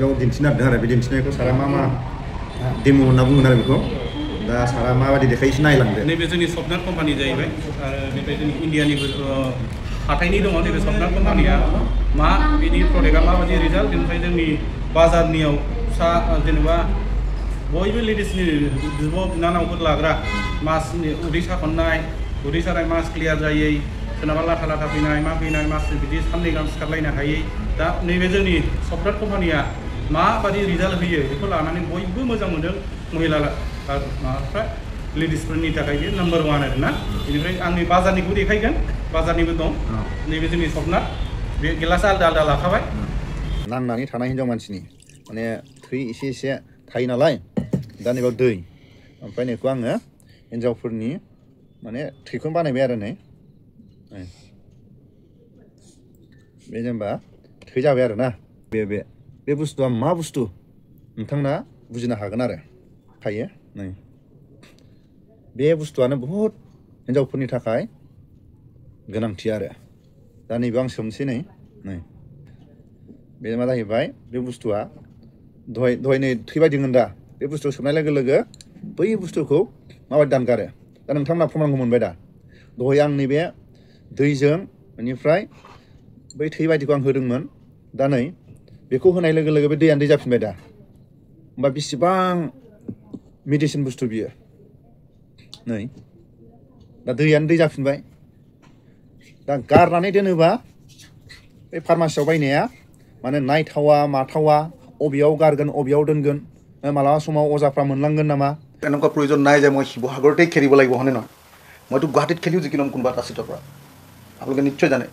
बेयाव दिन्थिनो नागिरदों आरो बे दिन्थिनायखौ सारा मा डेम' होनना बुङो आरो बेखौ दा सारा माबायदि देखायो एसे नायलांदो। नैबे जोंनि सफ्टवेयार कम्पानि जाहैबाय आरो बेनिफ्राय जोंनि इन्डियानिबो हाथाइनि दङ नैबे सफ्टवेयार कम्पानिया मा बिनि प्रडाक्टआ माबायदि रिजाल्ट बेनिफ्राय जोंनि बाजारनियाव फिसा जेनेबा बयबो लेडिसनि बिब' बिनानावफोर लाग्रा मासनि उदै साखननाय उदै सानाय मास क्लियार जायै सोरनाबा लाथा लाथा फैनाय मा फैनाय मास बिदि साननै गाहाम सिखारलायनो हायै दा नैबे जोंनि सफ्टवेयार कम्पानिया माबायदि रिजाल्ट होयो बेखौ लानानै बयबो मोजां मोनदों महिला माबाफ्रा लेडिसफोरनि थाखाय बे नाम्बार 1 आरो ना बेनिफ्राय आंनि बाजारनिखौ देखायगोन बाजारनिबो दं नैबे जोंनि सफ्टवेयार बे गिलासा आलदा आलदा लाखाबाय नांनानै थानाय हिन्जाव मानसिनि माने थै एसे थायो नालाय दा नैबाव दै ओमफ्राय नैखौ आङो हिन्जावफोरनि माने थैखौनो बानायबाय आरो नै बे जेनेबा थै जाबाय आरो ना बे बुस्थुआ मा बुस्थु नोंथांना बुजिनो हागोन आरो थायो नै बे बुस्थुआनो बहुद हिन्जावफोरनि थाखाय गोनांथि आरो दा नैबे आं सोमसै नै बे मा जाहैबाय बे बुस्थुआ दहाय नै थै बायदिमोन दा बे बुस्थुखौ सोबनाय लोगो लोगो बै बुस्थुखौ माबायदि दानगारो दा नोंथांमोना प्रमानखौ मोनबाय दा दहाय आं नैबे दैजों बेनिफ्राय बै थै बायदिखौ आं होदोंमोन दा नै बेखौ होनाय लोगो लोगो बे दैयानो दै जाफिनबाय दा होमबा बेसेबां मेडिसिन बुस्थु बियो नै दा दैयानो दै जाफिनबाय दा गारनानै दोनोबा बे फार्मासियाव बायनाया माने नायथावा माथावा अबेयाव गारगोन अबेयाव दोनगोन मालाबा समाव अजाफ्रा मोनलांगोन नामा এনেকুৱা প্ৰয়োজন নাই যে মই শিৱসাগৰতেই খেলিব লাগিব হয়নে নহয় মইতো গুৱাহাটীত খেলিও জিকিলম কোনোবা এটা চিটৰ পৰা আপোনালোকে নিশ্চয় জানে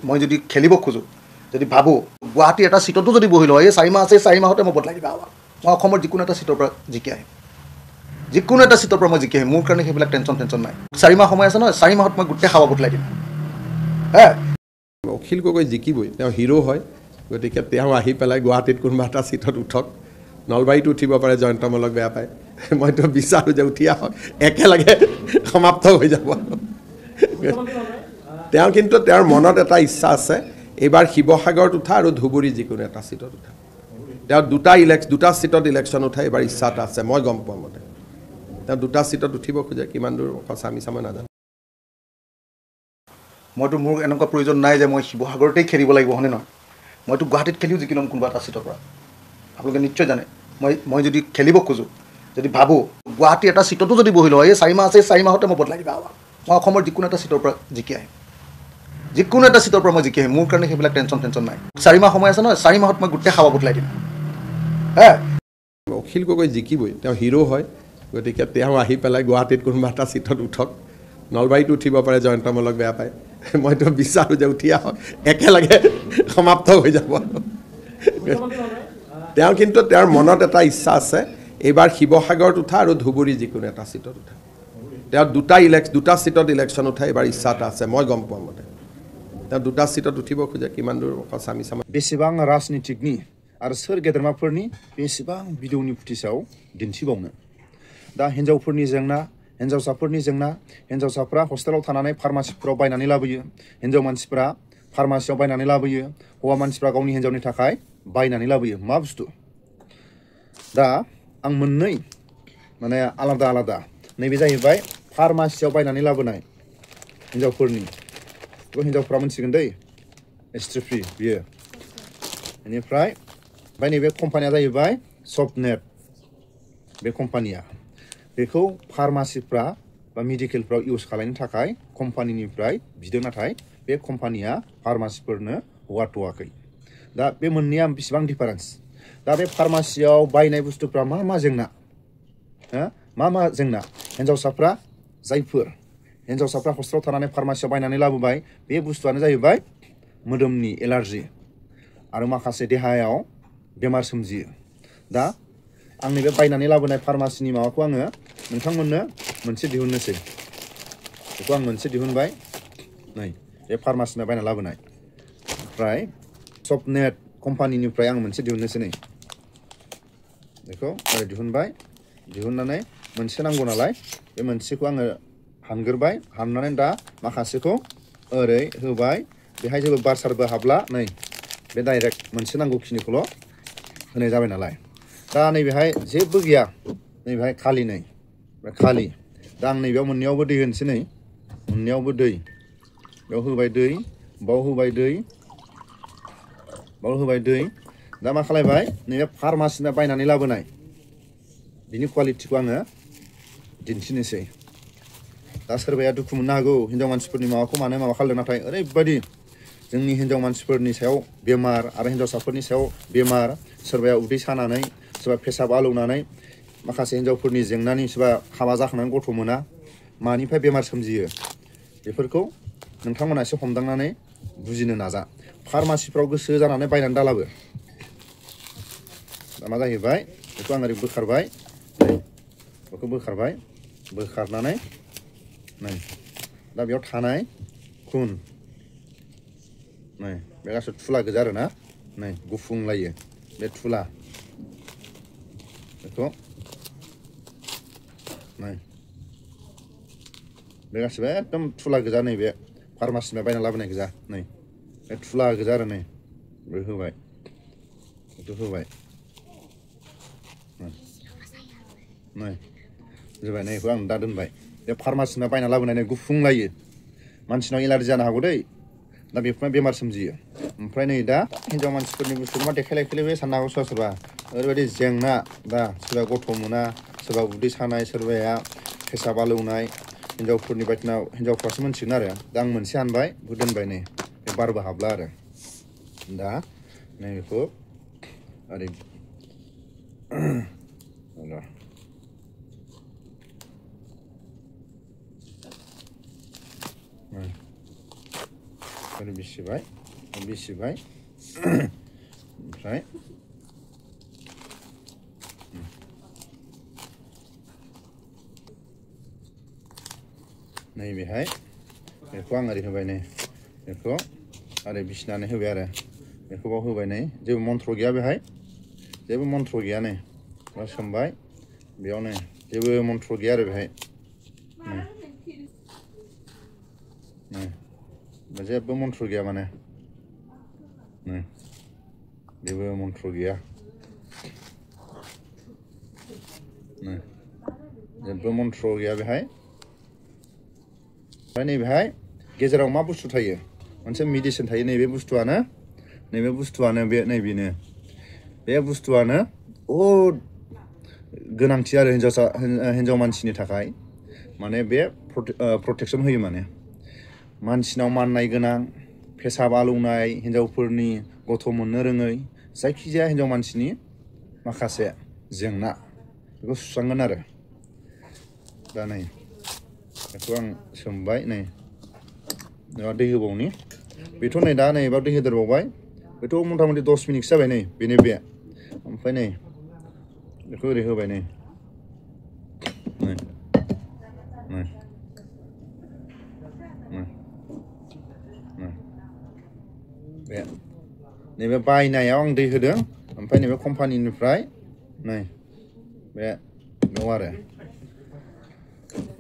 মই যদি খেলিব খোজোঁ যদি ভাবোঁ গুৱাহাটী এটা চিটতো যদি বহি লওঁ এই 4 মাহ আছে 4 মাহতে মই বদলাই দিবা মই অসমৰ যিকোনো এটা চিটৰ পৰা জিকি আহিম যিকোনো এটা চিটৰ পৰা মই জিকি আহিম মোৰ কাৰণে সেইবিলাক টেনশ্যন নাই 4 মাহ সময় আছে নহয় 4 মাহত মই গোটেই খাব বদলাই দিম অখিল গগৈ জিকিবই তেওঁ হিৰো হয় গতিকে তেওঁ আহি পেলাই গুৱাহাটীত কোনোবা এটা চিটত উঠক নলবাৰীত উঠিব পাৰে জয়ন্তমলক বেয়া পায় মইতো বিচাৰোঁ যে উঠি আহক একেলগে সমাপ্ত হৈ যাব তেওঁ কিন্তু তেওঁৰ মনত এটা ইচ্ছা আছে এইবাৰ শিৱসাগৰত উঠা আৰু ধুবুৰী যিকোনো এটা চিটত উঠা তেওঁ দুটা চিটত ইলেকশ্যন উঠা এইবাৰ ইচ্ছা এটা আছে মই গম পোৱা মতে তেওঁ দুটা চিটত উঠিব খোজে কিমান দূৰ সঁচা মিছা মই নাজানো মইতো মোৰ এনেকুৱা প্ৰয়োজন নাই যে মই শিৱসাগৰতেই খেলিব লাগিব হয়নে নহয় মইতো গুৱাহাটীত খেলিও জিকিলম কোনোবা এটা চিটৰ পৰা আপোনালোকে নিশ্চয় জানে মই যদি খেলিব খোজোঁ যদি ভাবোঁ গুৱাহাটী এটা চিটতো যদি বহি লওঁ এই 4 মাহ আছে 4 মাহতে মই বদলাই দিবা মই অসমৰ যিকোনো এটা চিটৰ পৰা জিকি আহিম যিকোনো এটা চিটৰ পৰা মই জিকি আহিম মোৰ কাৰণে সেইবিলাক টেনশ্যন নাই 4 মাহ সময় আছে নহয় 4 মাহত মই গোটেই খাব বদলাই দিম অখিল গগৈ জিকিবই তেওঁ হিৰো হয় গতিকে তেওঁ আহি পেলাই গুৱাহাটীত কোনোবা এটা চিটত উঠক নলবাৰীত উঠিব পাৰে জয়ন্তমলক বেয়া পায় মইতো বিচাৰোঁ যে উঠি আহক একেলগে সমাপ্ত হৈ যাব তেওঁ কিন্তু তেওঁৰ মনত এটা ইচ্ছা আছে এইবাৰ শিৱসাগৰত উঠা আৰু ধুবুৰী যিকোনো এটা চিটত উঠা তেওঁ দুটা চিটত ইলেকশ্যন উঠা এইবাৰ ইচ্ছা এটা আছে মই গম পোৱা মতে তেওঁ দুটা চিটত উঠিব খোজে কিমান দূৰ সঁচা মিছা बेसेबां राजनितिकनि आरो सोर गेदेरमाफोरनि बेसेबां भिडिअनि फुटेजाव दिन्थिबावनो दा हिन्जावफोरनि जेंना हिन्जावसाफोरनि जेंना हिन्जावसाफ्रा हस्टेलाव थानानै फार्मासिफोराव बायनानै लाबोयो हिन्जाव मानसिफ्रा फार्मासियाव बायनानै लाबोयो हौवा मानसिफ्रा गावनि हिन्जावनि थाखाय बायनानै लाबोयो मा बुस्थु दा आं मोननै माने आलादा नैबे जाहैबाय फार्मासियाव बायनानै लाबोनाय हिन्जावफोरनि बेखौ हिन्जावफ्रा मोनसिगोन दै एस्ट्रिफ्रि बियो बेनिफ्राय ओमफ्राय नैबे कम्पानिया जाहैबाय सफ्टनेट बे कम्पानिया बेखौ फार्मासिफ्रा बा मेडिकेलफ्राव इउज खालामनो थाखाय कम्पानिनिफ्राय बिदों नाथाय बे कम्पानिया फार्मासिफोरनो हगारथ'वाखै दा बे मोननैया बेसेबां डिफारेन्स दा बे फार्मासियाव बायनाय बुस्थुफ्रा मा जेंना मा जेंना हिन्जावसाफ्रा हस्टेलाव थानानै फार्मासियाव बायनानै लाबोबाय बे बुस्थुआनो जाहैबाय मोदोमनि एलार्जि आरो माखासे देहायाव बेमार सोमजियो दा आंनि बे बायनानै लाबोनाय फार्मासिनि माबाखौ आङो नोंथांमोननो मोनसे दिहुननोसै बेखौ आं मोनसे दिहुनबाय नै बे फार्मासिनिफ्राय बायना लाबोनाय ओमफ्राय सफ्टनेट कम्पानिनिफ्राय आं मोनसे दिहुननोसै नै बेखौ ओरै दिहुनबाय दिहुननानै मोनसे नांगौ नालाय बे मोनसेखौ आङो हानग्रोबाय हाननानै दा माखासेखौ ओरै होबाय बेहाय जेबो बार सारबो हाबला नै बे डाइरेक्ट मोनसे नांगौखिनिखौल' होनाय जाबाय नालाय दा नैबेहाय जेबो गैया नैबेहाय खालि नै खालि दा आं नैबेयाव मोननैयावबो दै होनोसै नै मोननैयावबो दै बेयाव होबाय दै बाव होबाय दै बाव होबाय दै दा मा खालायबाय नैबे फार्मासिना बायनानै लाबोनाय बिनि क्वालिटिखौ आङो दिन्थिनोसै दा सोरबाया दुखु मोननो हागौ हिनजाव मानसिफोरनि माबाखौ मानो माबा खालामदों नाथाय ओरैबायदि जोंनि हिनजाव मानसिफोरनि सायाव बेमार आरो हिनजावसाफोरनि सायाव बेमार सोरबाया उदै सानानै सोरबा पेसाब आलौनानै माखासे हिनजावफोरनि जेंनानि सोरबा हाबा जाखांनानै गथ' मोना मानिफ्राय बेमार सोमजियो बेफोरखौ नोंथांमोना एसे हमदांनानै बुजिनो नाजा फार्मासिफ्राव गोसो जानानै बायनानै दालाबो दा मा जाहैबाय बेखौ आं ओरै बोखारबाय बेखौ बोखारबाय बोखारनानै नै दा बेयाव थानाय खुन नै बे गासै थुला गोजा आरोना नै गुफुंलायो बे थुला बेखौ नै बे गासिबो एकदम थुला गोजा नै बे फार्मासिनिफ्राय बायना लाबोनाय गोजा नै बे थुला गोजा आरो नै बे होबाय बेखौ होबाय नै जोबाय नै बेखौ आं दा दोनबाय बे फार्मासिनिफ्राय बायना लाबोनाय गुफुंलायो मानसिनाव एलार्जि जानो हागौ दै दा बेफोरना बेमार सोमजियो ओमफ्राय नै दा हिनजाव मानसिफोरनि बुस्थुखौ मा देखायलायखैलाय साननो हागौ सोरबा सोरबा ओरैबायदि जेंना दा सोरबा गथ' मोना सोरबा उदै सानाय सोरबाया पेसाब आलौनाय हिनजावफोरनि बायदिना हिनजावफ्रासो मोनसिगोन आरो दा आं मोनसे हानबाय बेखौ दोनबाय नै बे बारबो हाबला आरो दा नै बेखौ ओरै ओरै बिसिबाय बिसिबाय ओमफ्राय नैबेहाय बेखौ आं ओरै होबाय नै बेखौ ओरै बिसिनानै होबाय आरो बेखौ बाव होबाय नै जेबो मन्त्र गैया बेहाय जेबो मन्त्र गैया नै बेयाव सोमबाय बेयाव नै जेबो मन्त्र गैया आरो बेहाय नै जेबो मन्त्र गैया माने नै जेबो मन्त्र गैया नै जेबो मन्त्र गैया बेहाय ओमफ्राय नैबेहाय गेजेराव मा बुस्थु थायो मोनसे मेडिसिन थायो नैबे बुस्थुआनो बे नैबेनो बे बुस्थुआनो बहुद गोनांथि आरो हिनजाव मानसिनि थाखाय माने बे प्रटेक्सन होयो माने मानसिनाव माननाय गोनां पेसाब आलौनाय हिनजावफोरनि गथ' मोननो रोङै जायखिजाया हिनजाव मानसिनि माखासे जेंना बेखौ सुस्रांगोन आरो दा नै बेखौ आं सोमबाय नै दै होबावनि बेथ' नै दा नै एबा दै होदेरबावबाय बेथ' मथा मथि 10 मिनिटसो जाबाय नै बेनो बे ओमफ्राय नै बेखौ ओरै होबाय नै नै नै बे नैबे बायनायाव आं दै होदों ओमफ्राय नैबे कम्पानिनिफ्राय नै बे दं आरो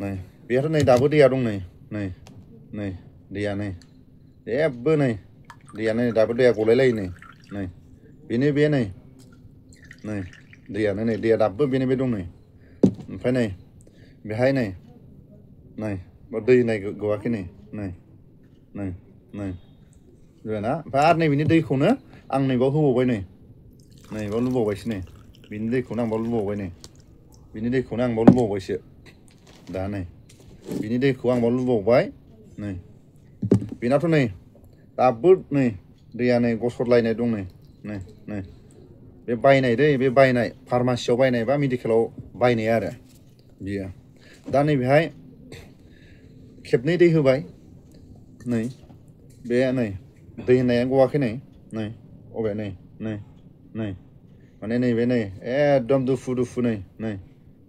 नै बेहाथ' नै दाबो दैया दं नै दैया नै जेबो नै दैया नै दाबो दैया गलायलायो नै बेनो बे नै दैयानो नै दैया दाबो बेनो बे दं नै ओमफ्राय नै बेहाय नै दै होनाय गवाखै नै जाबायना ओमफ्राय आरो नैबेनि दैखौनो आं नैबाव होबावबाय नै बाव लुबावबायसो नै बिनि दैखौनो आं बाव लुबावबाय नै बिनि दैखौनो आं बाव लुबावबायसो दा नै बिनि दैखौ आं बाव लुबावबाय नै बेनाथ' नै दाबो नै दैया नै गसरलायनाय दं नै बे बायनाय दै बे बायनाय फार्मासियाव बायनाय बा मेडिकेलाव बायनाय आरो बियो दा नैबेहाय खेबनै दै होबाय नै बे नै दै होनाया गवाखै नै अबे नै माने नैबे नै एकदम दुफु नै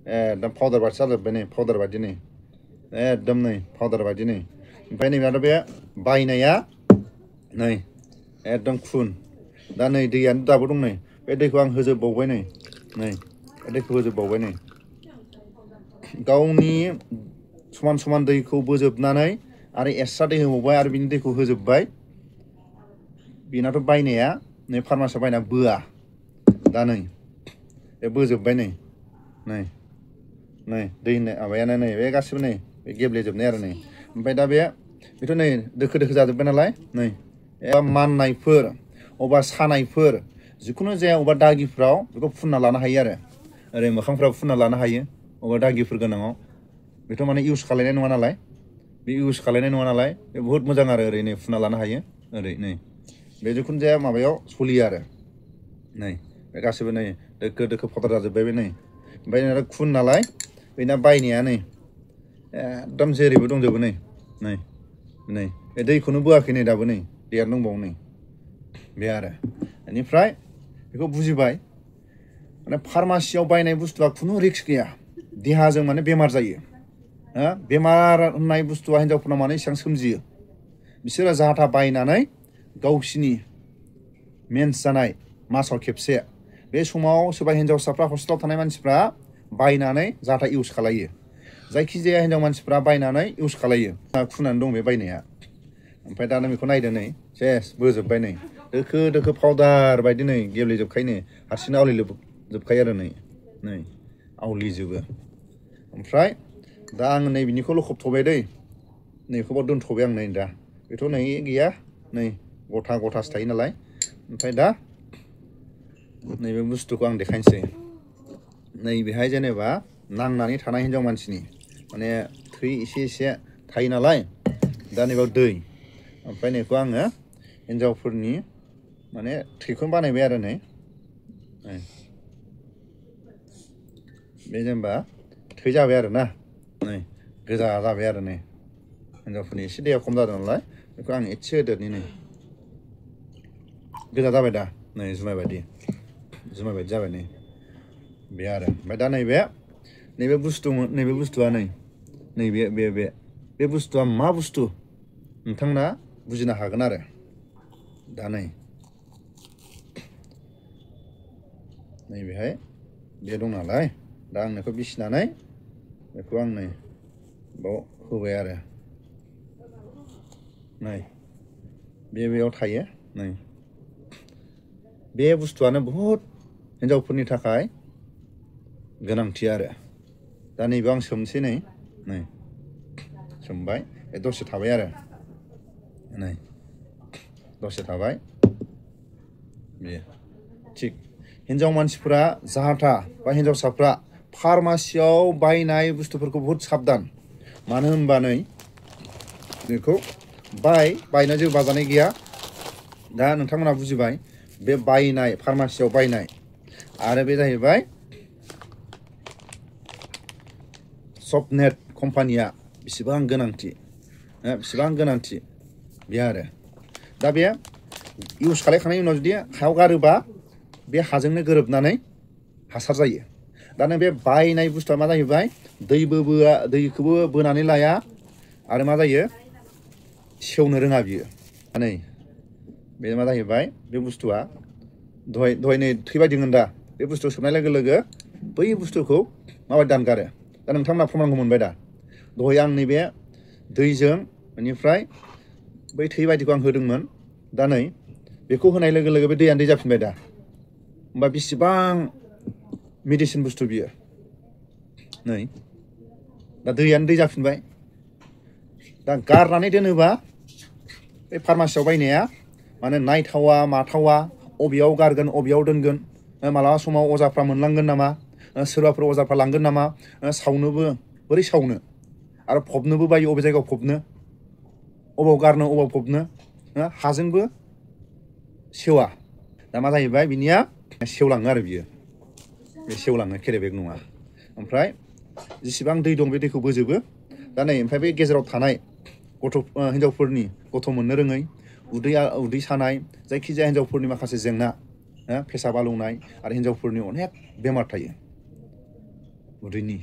एकदम पाउदार बादि जाजोब्बाय नै पाउदार बादि नै एकदम नै पाउदार बादि नै ओमफ्राय नैबेनाथ' बे बायनाया नै एकदम खुन दा नै दैयानो दाबो दं नै बे दैखौ आं होजोबबावबाय नै बे दैखौ होजोबबावबाय नै गावनि समान दैखौ बोजोबनानै आरो एक्सट्रा दै होबावबाय आरो बिनि दैखौ होजोबबाय बेनाथ' बायनाया नै फार्मासियाव बायना बोआ दा नै बे बोजोब्बाय नै नै नै दै होननाय माबायानो नै बे गासिबो नै बे गेब्लेजोबनाय आरो नै ओमफ्राय दा बेथ' नै दोखो दोखो जाजोब्बाय नालाय नै माननायफोर अबा सानायफोर जिखुनु जाया अबा दागिफ्राव बेखौ फुनना लानो हायो आरो ओरै मोखांफ्राव फुनना लानो हायो अबा दागिफोर गोनाङाव बेथ' माने इउस खालायनाय नङा नालाय बे इउस खालायनाय नङा नालाय बे बुहुत मोजां आरो ओरै नै फुनना लानो हायो ओरै नै बे जिखुनु जाया माबायाव सलियो आरो नै बे गासिबो नै दोखो दोखो फटार जाजोब्बाय बे नै ओमफ्राय आरो खुन नालाय बेना बायनाया नै एकदम जेरैबो दंजोबो नै नै नै बे दैखौनो बोआखै नै दाबो नै दैयानो दंबावो नै बे आरो बेनिफ्राय बेखौ बुजिबाय माने फार्मासियाव बायनाय बुस्थुआ खुनु रिक्स गैया देहाजों माने बेमार जायो बेमार होननाय बुस्थुआ हिन्जावफोरनाव माने एसेबां सोमजियो बिसोरो जाहा बायनानै गावसिनि मेन्स जानाय मासाव खेबसे बे समाव सोरबा हिन्जावसाफ्रा हस्टेलाव थानाय मानसिफ्रा बायनानै जाहा इउस खालायो जायखिजाया हिन्जाव मानसिफ्रा बायनानै इउस खालायो खुनानै दं बे बायनाया ओमफ्राय दाना बेखौ नायदो नै सेस बोजोब्बाय नै दोखो दोखो पाउदार बायदि नै गेब्लेजोबखायो नै हारसिंनो आवलिजोबखायो आरो नै नै आवलिजोबो ओमफ्राय दा आङो नै बिनिखौ लखबथ'बाय दै नैखौबो दोनथ'बाय आं नै दा बेथ' नै गैया नै गथा गथासो थायो नालाय ओमफ्राय दा नैबे बुस्थुखौ आं देखायनोसै नैबेहाय जेनेबा नांनानै थानाय हिन्जाव मानसिनि माने थै एसे एसे थायो नालाय दा नैबाव दै ओमफ्राय नैखौ आङो हिन्जावफोरनि माने थैखौनो बानायबाय आरो नै बे जेनेबा थै जाबाय आरो ना नै गोजा जाबाय आरो नै हिन्जावफोरनि एसे दैया खम जादों नालाय बेखौ आं एसे होदेरनि नै गोजा जाबाय दा नै जुमाय बायदि जाबाय नै बे आरो ओमफ्राय दा नैबे बुस्थुआ नै बे बुस्थुआ मा बुस्थु नोंथांमोना बुजिनो हागोन आरो दा नैबेहाय बे दं नालाय दा आं बेखौ बिसिनानै बेखौ आं नै बाव होबाय आरो नै बेयाव थायो नै बे बुस्थुआनो बहुद हिन्जावफोरनि थाखाय गोनांथि आरो दा नैबेयाव आं सोमसै नै सोमबाय दसे थाबाय आरो नै दसे थाबाय बे थिग हिन्जाव मानसिफोरा जाहाथा बा हिन्जावसाफ्रा फार्मासियाव बायनाय बुस्थुफोरखौ बहुद साबधान मानो होनबा नै बेखौ बायना जेबो बाजानाय गैया दा नोंथांमोना बुजिबाय बे बायनाय फार्मासियाव बायनाय आरो बे जाहैबाय सफ्टनेट कम्पानिया बेसेबां गोनांथि बे आरो दा बे इउस खालामखांनायनि उनाव जुदि हायाव गारोबा बे हाजोंनो गोरोबनानै हासार जायो दानो बे बायनाय बुस्थुआ मा जाहैबाय दैखौबो बोनानै लाया आरो मा जायो सेवनो रोङा बियो नै बे मा जाहैबाय बे बुस्थुआ दहाय नै थै बायदि दा बे बुस्थुखौ सोबनाय लोगो लोगो बै बुस्थुखौ माबायदि दानगारो दा नोंथांमोना प्रमानखौ मोनबाय दा दहाय आं नैबे दैजों बेनिफ्राय बै थै बायदिखौ आं होदोंमोन दा नै बेखौ होनाय लोगो लोगो बे दैयानो दै जाफिनबाय दा होमबा बेसेबां मेडिसिन बुस्थु बियो नै दा दैयानो दै जाफिनबाय दा गारनानै दोनोबा बे फार्मासियाव बायनाया माने नायथावा माथावा अबेयाव गारगोन अबेयाव दोनगोन मालाबा समाव अजाफ्रा मोनलांगोन नामा सोरबाफोर अजाफ्रा लांगोन नामा सावनोबो बोरै सावनो आरो फबनोबो बायो अबे जायगायाव फबनो अबाव गारनो अबाव फबनो हाजोंबो सेवा दा मा जाहैबाय बिनिया सेवलाङो आरो बियो बे सेवलाङो केरेबेक नङा ओमफ्राय जेसेबां दै दं बे दैखौ बोजोबो दा नै ओमफ्राय बे गेजेराव थानाय हिन्जावफोरनि गथ' मोननो रोङै उदै सानाय जायखिजाया हिन्जावफोरनि माखासे जेंना फेसाब आलौनाय आरो हिन्जावफोरनि अनेक बेमार थायो उदैनि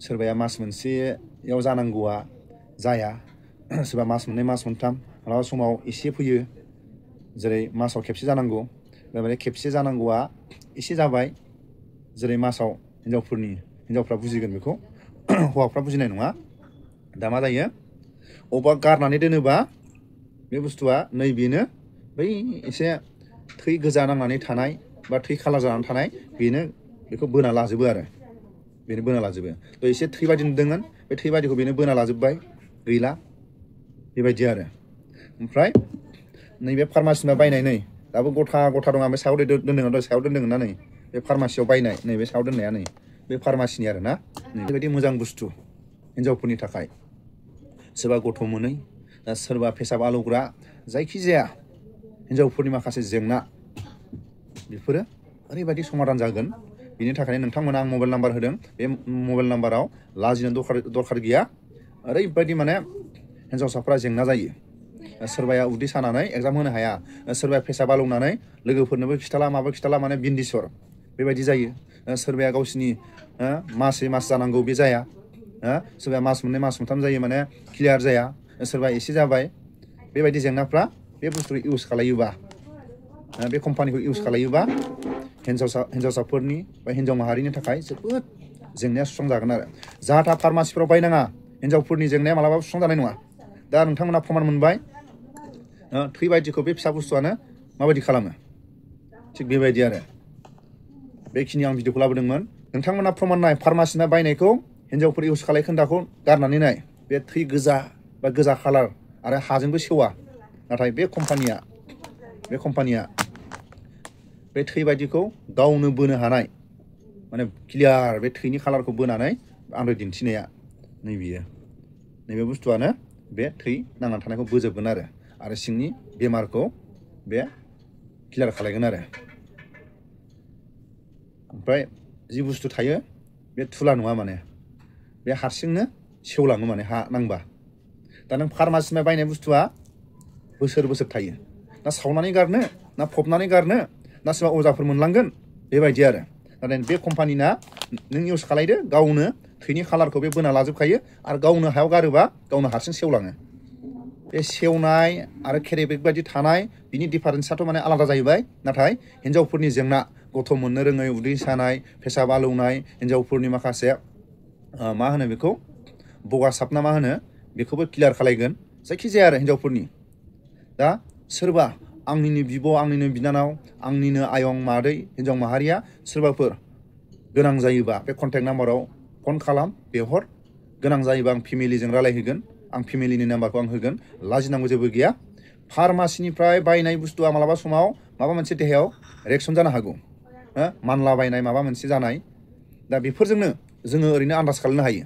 सोरबाया मास मोनसेयाव जानांगौआ जाया सोरबा मास मोननै मास मोनथाम मालाबा समाव एसे फैयो जेरै मासाव खेबसे जानांगौ बेबायदि खेबसे जानांगौआ एसे जाबाय जेरै मासाव हिन्जावफ्रा बुजिगोन बेखौ हौवाफ्रा बुजिनाय नङा दा मा जायो अबेबा गारनानै दोनोबा बे बुस्थुआ नैबेनो बै एसे थै गोजा नांनानै थानाय बा थै खालार जानानै थानाय बेनो बेखौ बोना लाजोबो आरो बेनो बोना लाजोबो थ' एसे थै बायदि नुदोंमोन बे थै बायदिखौ बेनो बोना लाजोब्बाय गैला बेबायदि आरो ओमफ्राय नैबे फार्मासिनिफ्राय बायनाय नै दाबो गथा गथा दं आं बे सायाव दोन्दों सायाव दोन्दों ना नै बे फार्मासियाव बायनाय नैबे सायाव दोननाया नै बे फार्मासिनि आरो ना बेबायदि मोजां बुस्थु हिन्जावफोरनि थाखाय सोरबा गथ' मोनै सोरबा पेसाब आलौग्रा जायखिजाया हिन्जावफोरनि माखासे जेंना बेफोरो ओरैबायदि समाधान जागोन बिनि थाखायनो नोंथांमोना आं मबाइल नाम्बार होदों बे मबाइल नाम्बाराव लाजिनो दरखार गैया ओरैबायदि माने हिन्जावसाफ्रा जेंना जायो सोरबाया उदै सानानै एग्जाम होनो हाया सोरबाया पेसाब आलौनानै लोगोफोरनोबो खिथाला माबो खिथाला माने बिन्दिसर बेबायदि जायो सोरबाया गावसिनि मासै मास जानांगौ बे जाया सोरबाया मास मोननै मास मोनथाम जायो माने क्लियार जाया सोरबा एसे जाबाय बेबायदि जेंनाफ्रा बे बुस्थुखौ इउज खालायोबा बे कम्पानिखौ इउज खालायोबा हिन्जावसाफोरनि बा हिन्जाव माहारिनि थाखाय जोबोद जेंनाया सुस्रांजागोन आरो जाहा फार्मासिफ्राव बायनाङा हिन्जावफोरनि जेंनाया मालाबाबो सुस्रांजानाय नङा दा नोंथांमोना प्रमान मोनबाय थै बायदिखौ बे फिसा बुस्थुआनो माबायदि खालामो थिग बेबायदि आरो बेखिनि आं भिडिअखौ लाबोदोंमोन नोंथांमोना प्रमान नाय फार्मासिना बायनायखौ हिन्जावफोर इउज खालाय खोन्दाखौ गारनानै नाय बे थै गोजा बा गोजा खालार आरो हाजोंबो सेवा नाथाय बे कम्पानिया बे थै बायदिखौ गावनो बोनो हानाय माने क्लियार बे थैनि खालारखौ बोनानै आंनो दिन्थिनाया नैबे बुस्थुआनो बे थै नांनानै थानायखौ बोजोबगोन आरो सिंनि बेमारखौ बे क्लियार खालायगोन आरो ओमफ्राय जि बुस्थु थायो बे थुला नङा माने बे हारसिंनो सेवलाङो माने हा नांबा दा नों फार्मासिनिफ्राय बायनाय बुस्थुआ बोसोर थायो ना सावनानै गारनो ना फबनानै गारनो ना सोरबा अजाफोर मोनलांगोन बेबायदि आरो नाथाय बे कम्पानिना नों इउज खालायदो गावनो थैनि खालारखौ बे बोना लाजोबखायो आरो गावनो हायाव गारोबा गावनो हारसिं सेवलाङो बे सेवनाय आरो केरेबेक बायदि थानाय बिनि डिफारेन्सआथ' माने आलादा जाहैबाय नाथाय हिन्जावफोरनि जेंना गथ' मोननो रोङै उदै सानाय पेसाब आलौनाय हिन्जावफोरनि माखासे मा होनो बेखौ बगासाब ना मा होनो बेखौबो क्लियार खालायगोन जायखिजाया आरो हिन्जावफोरनि दा सोरबा आंनिनो बिब' आंनिनो बिनानाव आंनिनो आयं मादै हिन्जाव माहारिया सोरबाफोर गोनां जायोबा बे कन्टेक्ट नाम्बाराव फन खालाम बेहर गोनां जायोबा आं फेमिलिजों रायलायहोगोन आं फेमिलिनि नाम्बारखौ आं होगोन लाजिनांगौ जेबो गैया फार्मासिनिफ्राय बायनाय बुस्थुआ मालाबा समाव माबा मोनसे देहायाव रिएक्सन जानो हागौ मानलाबायनाय माबा मोनसे जानाय दा बेफोरजोंनो जोङो ओरैनो आन्दाज खालामनो हायो